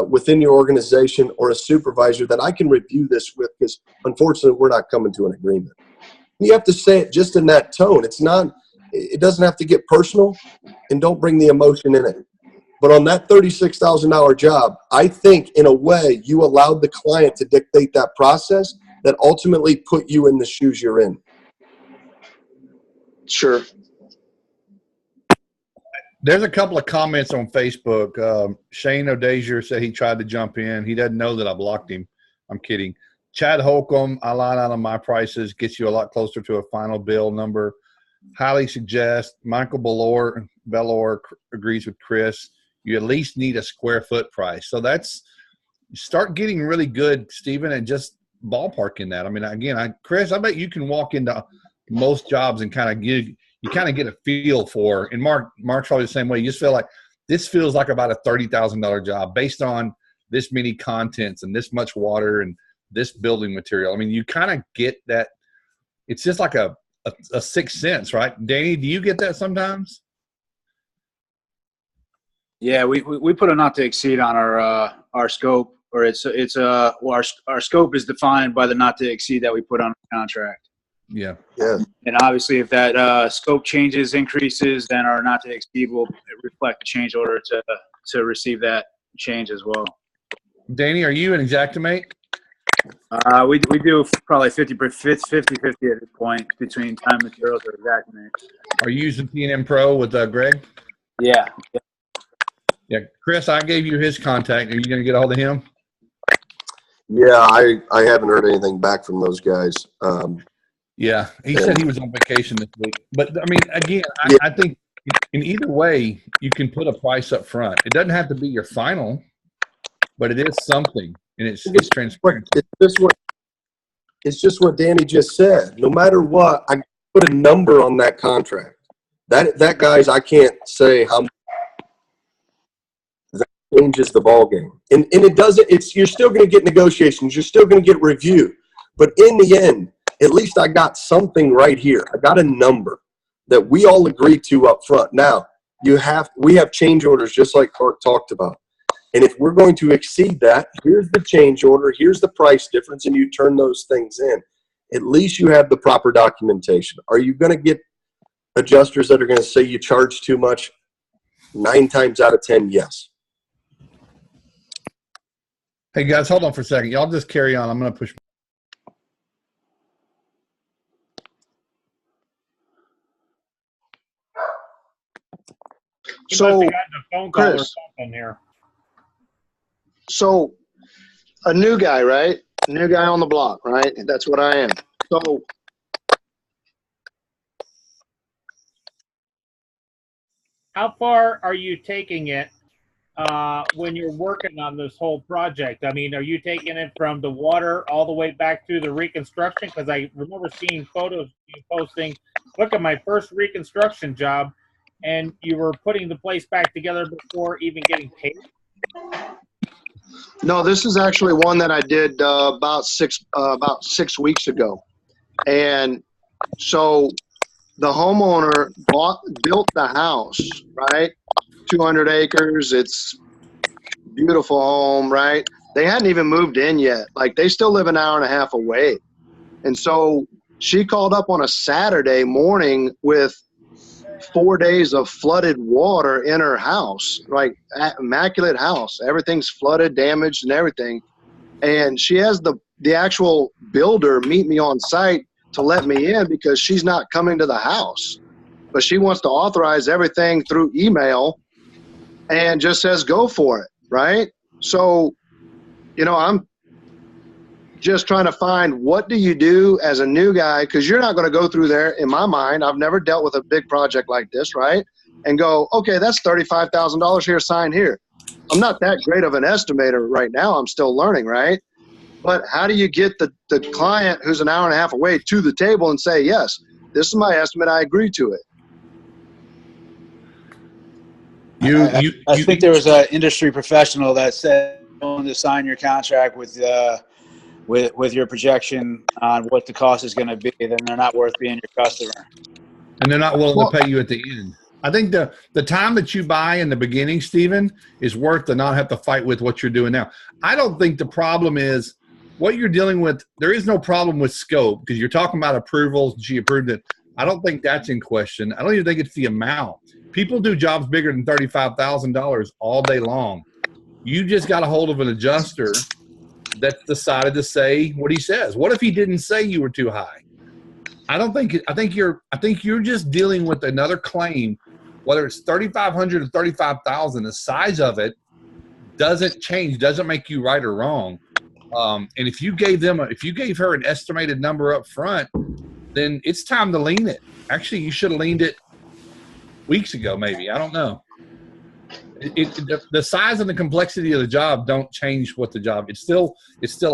within your organization or a supervisor that I can review this with, because unfortunately we're not coming to an agreement. You have to say it just in that tone. It doesn't have to get personal, and don't bring the emotion in it. But on that $36,000 job, I think in a way you allowed the client to dictate that process that ultimately put you in the shoes you're in. Sure. There's a couple of comments on Facebook. Shane O'Dazier said he tried to jump in. He doesn't know that I blocked him. I'm kidding. Chad Holcomb, I lied out on my prices, gets you a lot closer to a final bill number. Highly suggest. Michael Bellor agrees with Chris. You at least need a square foot price. So start getting really good, Stephen, and just ballparking that. I mean, again, Chris, I bet you can walk into most jobs and kind of get a feel for, and Mark's probably the same way. You just feel like this feels like about a $30,000 job based on this many contents and this much water and this building material. I mean, you kind of get that. It's just like a sixth sense, right? Danny, do you get that sometimes? Yeah, we put a not to exceed on our scope, or our scope is defined by the not to exceed that we put on the contract. Yeah. And obviously, if that scope changes, increases, then our not to exceed will reflect the change order to receive that change as well. Danny, are you an Xactimate? We do probably 50-50 at this point between time materials or Xactimate. Are you using P&M Pro with Greg? Yeah. Yeah. Chris, I gave you his contact. Are you going to get a hold of him? Yeah, I haven't heard anything back from those guys. Yeah, he said he was on vacation this week. But, I mean, again, I think in either way, you can put a price up front. It doesn't have to be your final, but it is something, and it's transparent. It's just what Danny just said. No matter what, put a number on that contract. That guys, I can't say how much that changes the ball game. And it doesn't. You're still going to get negotiations. You're still going to get review. But in the end, at least I got something right here. I got a number that we all agree to up front. Now we have change orders just like Clark talked about. And if we're going to exceed that, here's the change order, here's the price difference, and you turn those things in. At least you have the proper documentation. Are you going to get adjusters that are going to say you charge too much? 9 times out of 10, yes. Hey, guys, hold on for a second. Y'all just carry on. I'm going to push. He So, must have gotten a phone call or Chris. something here. So, a new guy, right? A new guy on the block, right? That's what I am. So, How far are you taking it when you're working on this whole project? I mean, are you taking it from the water all the way back through the reconstruction? Because I remember seeing photos you posting. Look at my first reconstruction job, and you were putting the place back together before even getting paid. no, this is actually one that I did about 6 weeks ago. And so the homeowner built the house, right? 200 acres. It's a beautiful home, right? They hadn't even moved in yet. Like, they still live an hour and a half away. And so she called up on a Saturday morning with 4 days of flooded water in her house, like immaculate house. Everything's flooded, damaged, and everything. And she has the actual builder meet me on site to let me in because she's not coming to the house. But she wants to authorize everything through email and just says go for it, right? So, I'm just trying to find, what do you do as a new guy? Because you're not going to go through there, in my mind. I've never dealt with a big project like this, right? And go, okay, that's $35,000 here, sign here. I'm not that great of an estimator right now. I'm still learning, right? But how do you get the client who's an hour and a half away to the table and say, yes, this is my estimate, I agree to it? I think there was an industry professional that said willing to sign your contract with your projection on what the cost is going to be, then they're not worth being your customer. And they're not willing to pay you at the end. I think the time that you buy in the beginning, Stephen, is worth to not have to fight with what you're doing now. I don't think the problem is what you're dealing with. There is no problem with scope because you're talking about approvals. She approved it. I don't think that's in question. I don't even think it's the amount. People do jobs bigger than $35,000 all day long. You just got a hold of an adjuster that decided to say what he says. What if he didn't say you were too high? I think you're just dealing with another claim, whether it's 3,500 or 35,000. The size of it doesn't change, doesn't make you right or wrong. And if you gave her an estimated number up front, then it's time to lean it. Actually, you should have leaned it weeks ago, maybe. I don't know. The size and the complexity of the job don't change what the job. It's still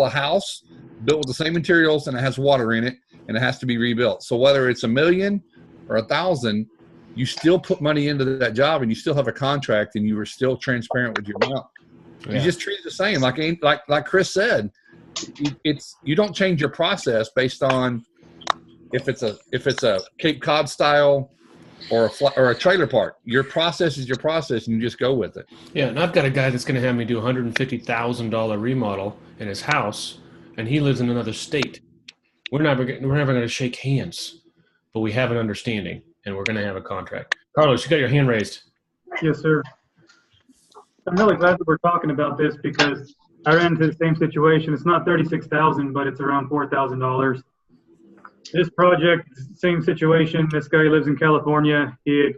a house built with the same materials, and it has water in it, and it has to be rebuilt. So whether it's $1 million or 1,000, you still put money into that job, and you still have a contract, and you were still transparent with your amount. Yeah. You just treat it the same, like Chris said. You don't change your process based on if it's a Cape Cod style or a trailer park. Your process is your process, and you just go with it. Yeah, and I've got a guy that's going to have me do a $150,000 remodel in his house, and he lives in another state. We're never going to shake hands, but we have an understanding, and we're going to have a contract. Carlos, you got your hand raised. Yes, sir. I'm really glad that we're talking about this because I ran into the same situation. It's not $36,000, but it's around $4,000. This project, same situation. This guy lives in California. He had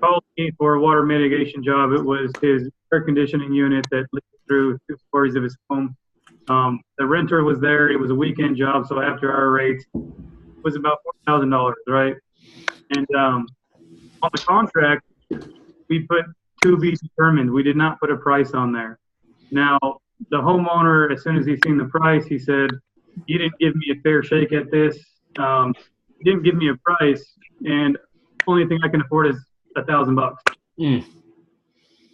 called me for a water mitigation job. It was his air conditioning unit that leaked through 2 stories of his home. The renter was there. It was a weekend job, so after our rates, it was about $4,000, right? And on the contract, we put to be determined. We did not put a price on there. Now, the homeowner, as soon as he seen the price, he said, "You didn't give me a fair shake at this. didn't give me a price, and only thing I can afford is $1,000.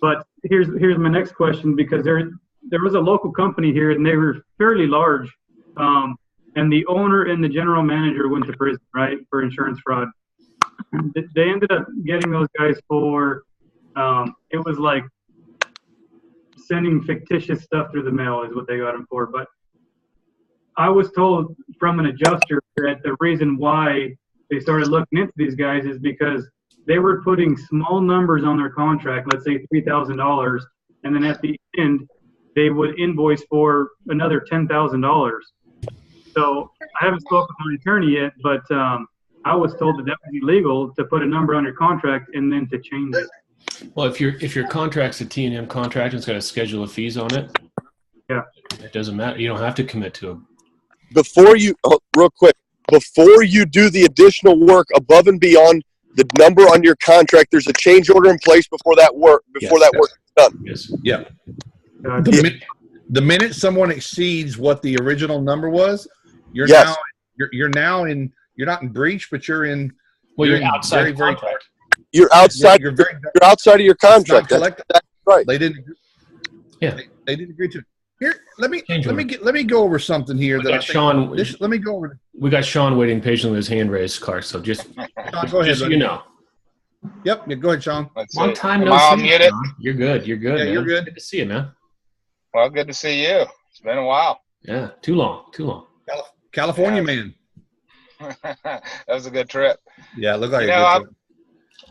But here's my next question, because there was a local company here, and they were fairly large, and the owner and the general manager went to prison, right, for insurance fraud. They ended up getting those guys for it was like sending fictitious stuff through the mail is what they got them for. But I was told from an adjuster that the reason why they started looking into these guys is because they were putting small numbers on their contract, let's say $3,000, and then at the end they would invoice for another $10,000. So I haven't spoken with my attorney yet, but I was told that was illegal to put a number on your contract and then to change it. Well, if your contract's a T&M contract and it's got a schedule of fees on it, yeah, it doesn't matter. You don't have to commit to them. Before you, real quick, before you do the additional work above and beyond the number on your contract, there's a change order in place before that work is done. Yes. Yeah. The minute someone exceeds what the original number was, you're not in breach, but you're in. Well, you're outside very, very contract. You're outside. You're outside of your contract. That's right. They didn't. Yeah. They didn't agree to it. Here, let me go over something here that Sean. Let me go over. We got Sean waiting patiently with his hand raised, Clark. So just, Sean, go ahead. just so you know. Yep. Yeah, go ahead, Sean. Long time no see. You're good. You're good. Yeah, man. you're good. Good to see you, man. Well, good to see you. It's been a while. Yeah. Too long. California man. That was a good trip. Yeah, it looked like a good trip.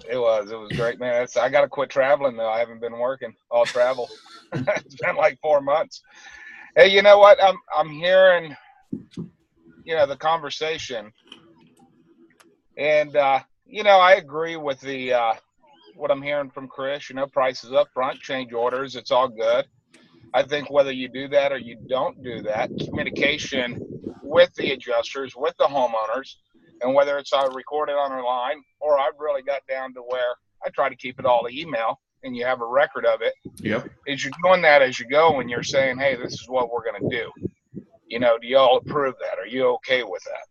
It was great, man. I got to quit traveling though. I haven't been working all travel. It's been like 4 months. Hey, you know what? I'm hearing, the conversation, and I agree with the what I'm hearing from Chris. Prices up front, change orders. It's all good. I think whether you do that or you don't do that, communication with the adjusters, with the homeowners, and whether it's recorded on our line or I've really got down to where I try to keep it all email and you have a record of it. Yep. Is you're doing that as you go and you're saying, hey, this is what we're going to do. Do y'all approve that? Are you okay with that?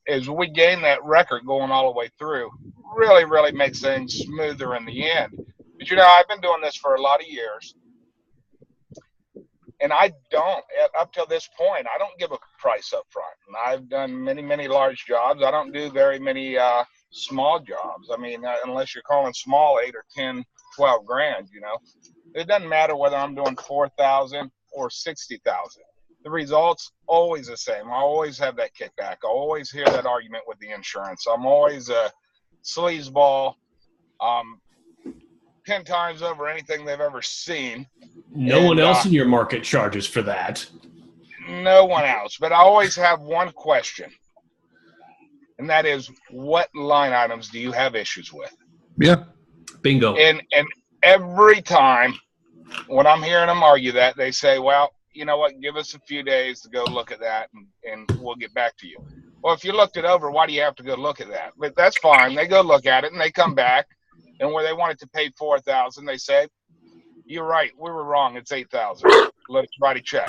As we gain that record going all the way through, really, really makes things smoother in the end. But, I've been doing this for a lot of years. And I don't, up till this point, I don't give a price up front. And I've done many, many large jobs. I don't do very many small jobs. I mean, unless you're calling small 8 or 10, 12 grand, It doesn't matter whether I'm doing 4,000 or 60,000. The result's always the same. I always have that kickback. I always hear that argument with the insurance. I'm always a sleazeball. 10 times over anything they've ever seen. No one else in your market charges for that. No one else. But I always have one question, and that is, what line items do you have issues with? Yeah. Bingo. And every time when I'm hearing them argue that, they say, well, you know what, give us a few days to go look at that, and we'll get back to you. Well, if you looked it over, why do you have to go look at that? But that's fine. They go look at it, and they come back. And where they wanted to pay $4,000, they say, "You're right, we were wrong. It's $8,000. Let us write a check."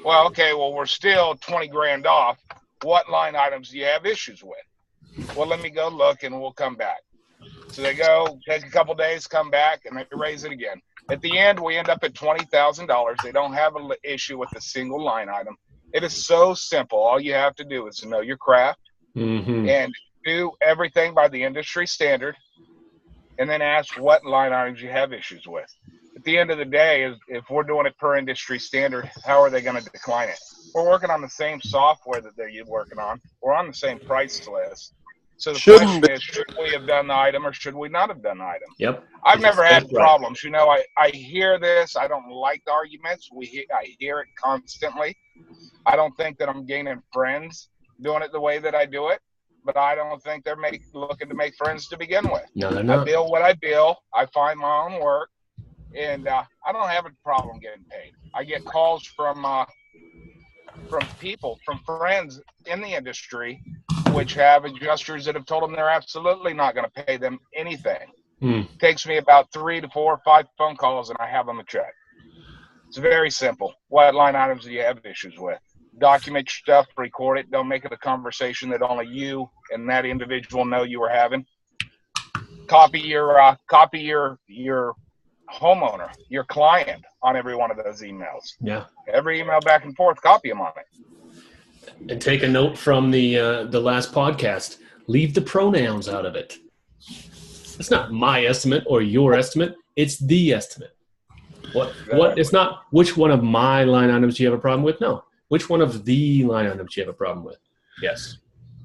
Well, okay. Well, we're still 20 grand off. What line items do you have issues with? Well, let me go look, and we'll come back. So they go, take a couple days, come back, and they raise it again. At the end, we end up at $20,000. They don't have an issue with a single line item. It is so simple. All you have to do is to know your craft and do everything by the industry standard. And then ask what line items you have issues with. At the end of the day, if we're doing it per industry standard, how are they going to decline it? We're working on the same software that they're working on. We're on the same price list. So the question is, should we have done the item or should we not have done the item? Yep. I've never had problems. I hear this. I don't like the arguments. I hear it constantly. I don't think that I'm gaining friends doing it the way that I do it. But I don't think they're looking to make friends to begin with. No, they're not. I bill what I bill. I find my own work, and I don't have a problem getting paid. I get calls from people, from friends in the industry, which have adjusters that have told them they're absolutely not going to pay them anything. It takes me about 3 to 4 or 5 phone calls, and I have them a check. It's very simple. What line items do you have issues with? document your stuff, record it. Don't make it a conversation that only you and that individual know you were having. Copy your homeowner, your client on every one of those emails. Yeah. Every email back and forth, copy them on it. And take a note from the last podcast. Leave the pronouns out of it. It's not my estimate or your estimate. It's the estimate. What? It's not which one of my line items do you have a problem with? No. Which one of the line items do you have a problem with? Yes.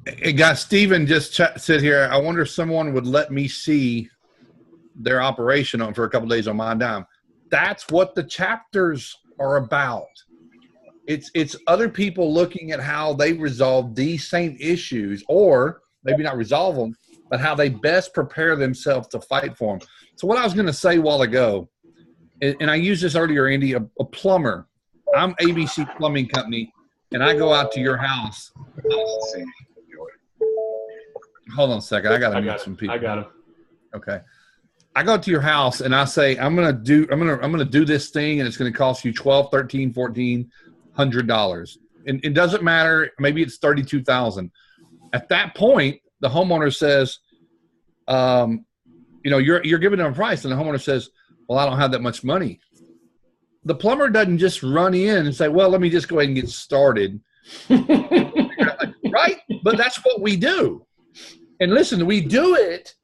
It got Steven just said here, I wonder if someone would let me see their operation on for a couple of days on my dime. That's what the chapters are about. It's other people looking at how they resolve these same issues, or maybe not resolve them, but how they best prepare themselves to fight for them. So what I was going to say a while ago, and I used this earlier, Andy, a plumber. I'm ABC Plumbing Company, and I go out to your house. Hold on a second. I got to meet some people. I got him. Okay. I go to your house and I say, I'm gonna do this thing, and it's gonna cost you $1,200, $1,300, $1,400. And it doesn't matter. Maybe it's $32,000. At that point, the homeowner says, you're giving them a price, and the homeowner says, well, I don't have that much money. The plumber doesn't just run in and say, well, let me just go ahead and get started. Right? But that's what we do. And listen, we do it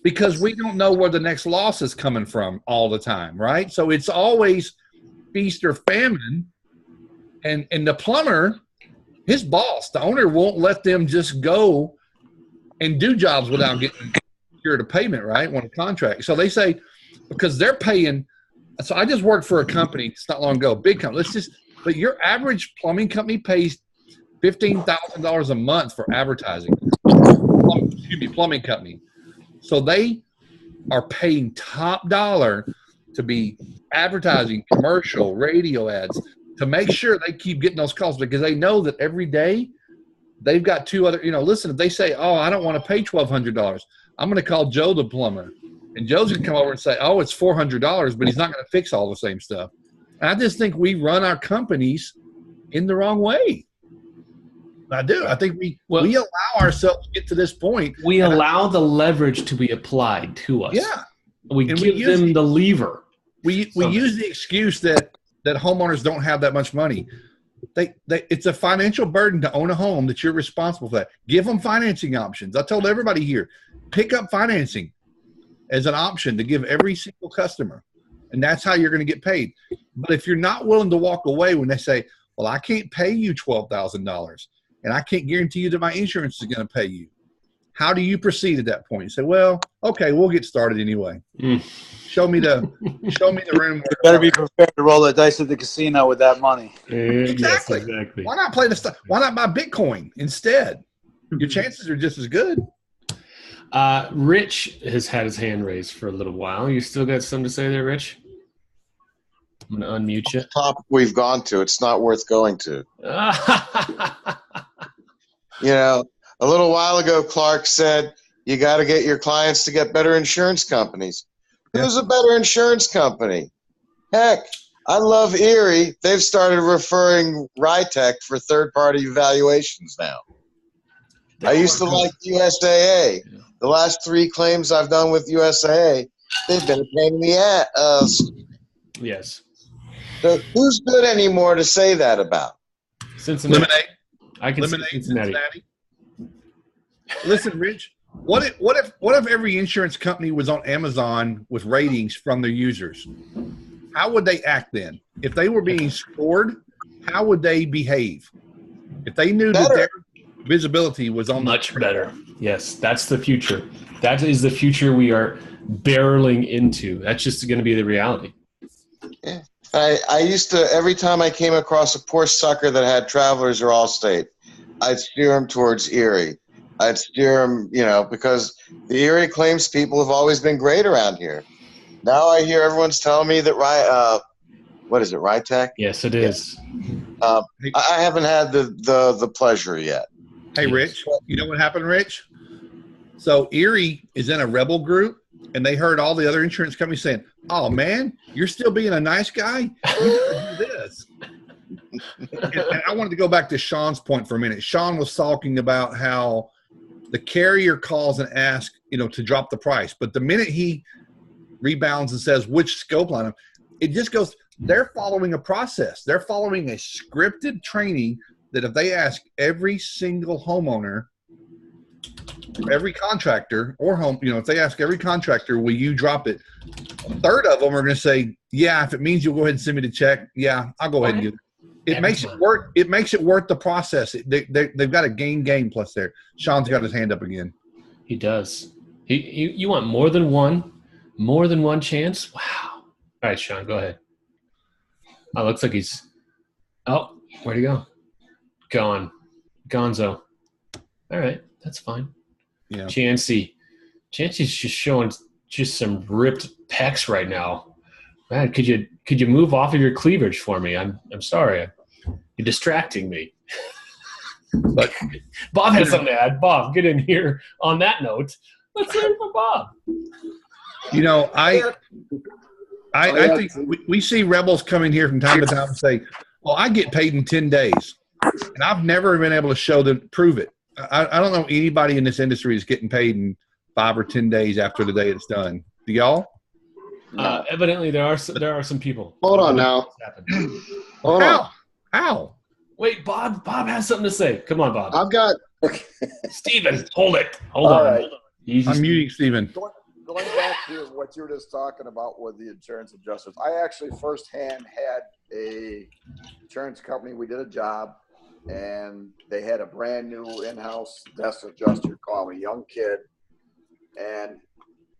because we don't know where the next loss is coming from all the time, right? So it's always feast or famine. And the plumber, his boss, the owner, won't let them just go and do jobs without getting secured a payment, right, on a contract. So they say, because they're paying. So I just worked for a company, it's not long ago, big company. But your average plumbing company pays $15,000 a month for advertising. Plumbing company. So they are paying top dollar to be advertising, commercial, radio ads, to make sure they keep getting those calls, because they know that every day they've got two other, listen, if they say, oh, I don't want to pay $1,200, I'm going to call Joe the plumber. And Joe's going to come over and say, oh, it's $400, but he's not going to fix all the same stuff. And I just think we run our companies in the wrong way. I do. I think we allow ourselves to get to this point. We allow the leverage to be applied to us. Yeah. We give them the lever. We use the excuse that homeowners don't have that much money. It's a financial burden to own a home that you're responsible for that. Give them financing options. I told everybody here, pick up financing as an option to give every single customer. And that's how you're going to get paid. But if you're not willing to walk away when they say, well, I can't pay you $12,000 and I can't guarantee you that my insurance is going to pay you, how do you proceed at that point? You say, well, okay, we'll get started anyway. Show me the room. You better be prepared to roll the dice at the casino with that money. Exactly. Yes, exactly. Why not play the stuff? Why not buy Bitcoin instead? Your chances are just as good. Rich has had his hand raised for a little while. You still got something to say there, Rich? I'm going to unmute you. Topic we've gone to. It's not worth going to. A little while ago, Clark said, you got to get your clients to get better insurance companies. Yeah. Who's a better insurance company? Heck, I love Erie. They've started referring Rytech for third-party evaluations now. I used to like USAA. The last 3 claims I've done with USAA, they've been a pain in the ass. Yes. So who's good anymore to say that about? Cincinnati. Lemonade. I can say Cincinnati. Listen, Rich, what if every insurance company was on Amazon with ratings from their users? How would they act then? If they were being scored, how would they behave? If they knew that their visibility was on much better. Yes, that's the future. That is the future we are barreling into. That's just going to be the reality. Yeah. I used to, every time I came across a poor sucker that had Travelers or Allstate, I'd steer him towards Erie. I'd steer him, because the Erie claims people have always been great around here. Now I hear everyone's telling me that, what is it, Rytech? Yes, it is. I haven't had the pleasure yet. Hey, Rich, you know what happened, Rich? So Erie is in a rebel group, and they heard all the other insurance companies saying, oh, man, you're still being a nice guy? You got to do this. And I wanted to go back to Sean's point for a minute. Sean was talking about how the carrier calls and asks, to drop the price. But the minute he rebounds and says which scope line, it just goes, they're following a process. They're following a scripted training that if they ask every single homeowner, every contractor or if they ask every contractor, will you drop it? A third of them are going to say, yeah, if it means you'll go ahead and send me the check, yeah, I'll go ahead and get it. It makes it work. It makes it worth the process. They've got a game plus there. Sean's got his hand up again. He does. You want more than one chance? Wow. All right, Sean, go ahead. Oh, looks like he's. Oh, where'd he go? Gone. Gonzo. All right, that's fine. Yeah. Chancey's just showing just some ripped pecs right now. Man, could you move off of your cleavage for me? I'm sorry. You're distracting me. But Bob has something to add. Bob, get in here. On that note, let's hear from Bob. I think we see rebels coming here from time to time and say, well, I get paid in 10 days. And I've never been able to show them, prove it. I don't know anybody in this industry is getting paid in 5 or 10 days after the day it's done. Do y'all? Evidently, there are some people. Hold on now. Hold on. How? Wait, Bob has something to say. Come on, Bob. I've got Steven, hold it. Hold on. Right. Easy, I'm muting Steven. Going back to what you were just talking about with the insurance adjusters, I actually firsthand had a insurance company. We did a job, and they had a brand new in-house desk adjuster call me, young kid, and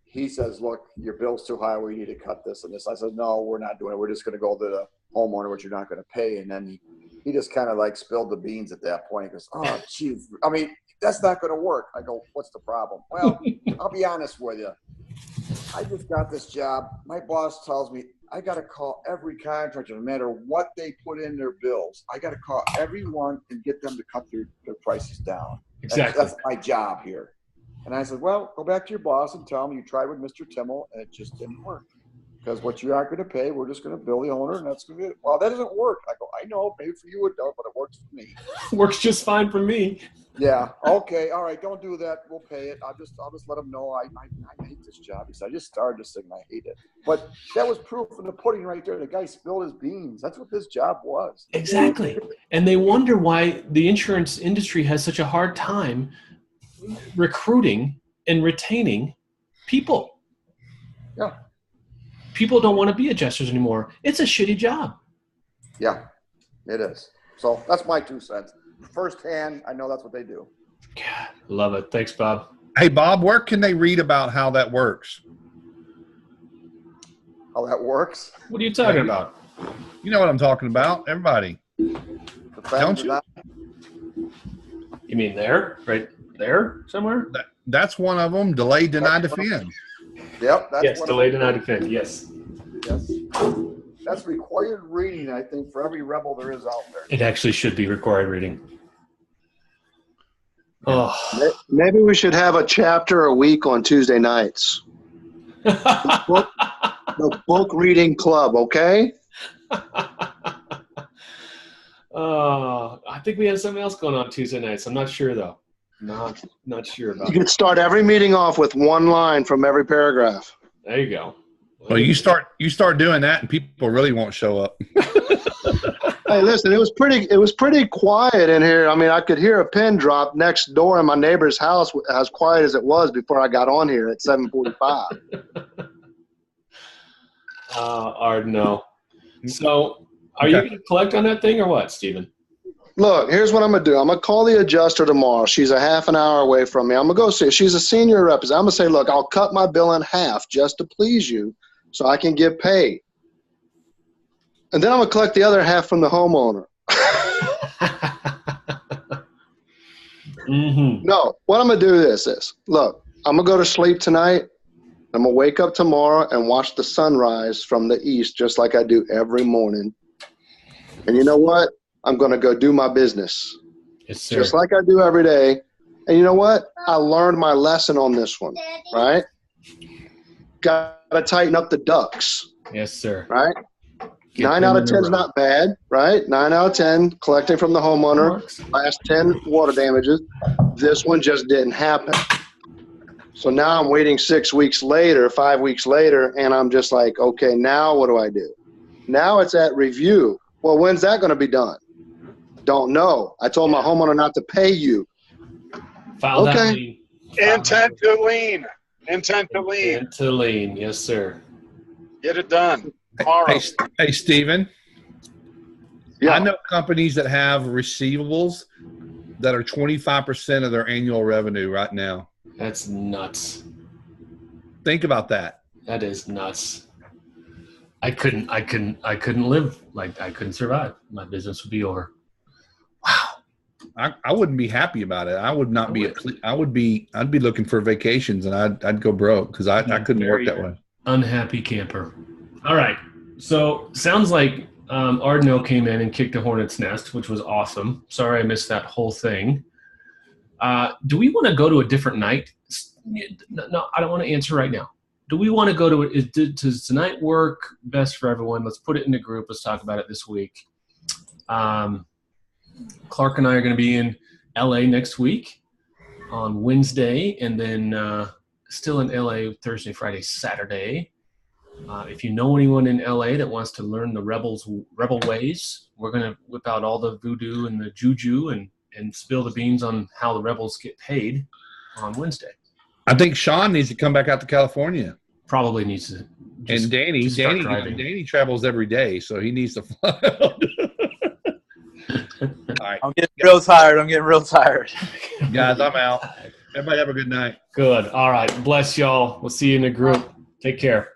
he says, look, your bill's too high. We need to cut this and this. I said, no, we're not doing it. We're just going to go to the homeowner, which you're not going to pay. And then he just kind of like spilled the beans at that point. He goes, oh, geez. I mean, that's not going to work. I go, what's the problem? Well, I'll be honest with you. I just got this job. My boss tells me I got to call every contractor, no matter what they put in their bills. I got to call everyone and get them to cut their prices down. Exactly. That's my job here. And I said, well, go back to your boss and tell him you tried with Mr. Timmel and it just didn't work. Because what you aren't going to pay, we're just going to bill the owner and that's going to be it. Well, that doesn't work. I go, I know, maybe for you it don't, but it works for me. Works just fine for me. Yeah. Okay. All right. Don't do that. We'll pay it. I'll just let them know I hate this job. He said, I just started this thing and I hate it. But that was proof in the pudding right there. The guy spilled his beans. That's what this job was. Exactly. And they wonder why the insurance industry has such a hard time recruiting and retaining people. Yeah. People don't want to be adjusters anymore. It's a shitty job. Yeah, it is. So that's my 2 cents. Firsthand, I know that's what they do. God, love it. Thanks, Bob. Hey, Bob, where can they read about how that works? How that works? What are you talking about? You know what I'm talking about. Everybody. Don't you? You mean there? Right there somewhere? That's one of them. Delay, deny, defend. Yep. That's yes, delay, deny, defend. Yes. Yes. That's required reading, I think, for every rebel there is out there. It actually should be required reading. Oh. Maybe we should have a chapter a week on Tuesday nights. The book reading club, okay? I think we have something else going on Tuesday nights. I'm not sure though. Not sure about. You could start every meeting off with one line from every paragraph. There you go. Well, you start doing that, and people really won't show up. Hey, listen, it was pretty quiet in here. I mean, I could hear a pin drop next door in my neighbor's house, as quiet as it was before I got on here at 7:45. No. So, are you going to collect on that thing or what, Steven? Look, here's what I'm going to do. I'm going to call the adjuster tomorrow. She's a half an hour away from me. I'm going to go see her. She's a senior representative. I'm going to say, look, I'll cut my bill in half just to please you so I can get paid. And then I'm going to collect the other half from the homeowner. Mm-hmm. No, what I'm going to do is, look, I'm going to go to sleep tonight. I'm going to wake up tomorrow and watch the sunrise from the east just like I do every morning. And you know what? I'm going to go do my business. Yes, sir. Just like I do every day. And you know what? I learned my lesson on this one, right? Got to tighten up the ducks. Yes, sir. Right? 9 out of 10 is not bad, right? 9 out of 10 collecting from the homeowner. Last 10 water damages. This one just didn't happen. So now I'm waiting 6 weeks later, 5 weeks later, and I'm just like, okay, now what do I do? Now it's at review. Well, when's that going to be done? Don't know. I told my homeowner not to pay you. File that lien. Intent to lien. Intent to lien. Intent to lien. Yes, sir. Get it done tomorrow. Hey, Steven. Yeah. I know companies that have receivables that are 25% of their annual revenue right now. That's nuts. Think about that. That is nuts. I couldn't live. Like, I couldn't survive. My business would be over. Wow. I wouldn't be happy about it. I would not be. I'd be looking for vacations, and I'd go broke because I couldn't work that way. Unhappy camper. All right. So sounds like Ardno came in and kicked a hornet's nest, which was awesome. Sorry I missed that whole thing. Do we want to go to a different night? No, I don't want to answer right now. Do we want to go to it? Does tonight work best for everyone? Let's put it in the group. Let's talk about it this week. Clark and I are going to be in LA next week on Wednesday, and then still in LA Thursday, Friday, Saturday. If you know anyone in LA that wants to learn the rebel ways, we're going to whip out all the voodoo and the juju and spill the beans on how the rebels get paid on Wednesday. I think Sean needs to come back out to California. Probably needs to. And Danny travels every day, so he needs to fly out. All right. I'm getting real tired. Guys, I'm out. Everybody have a good night. Good. All right. Bless y'all. We'll see you in the group. Take care.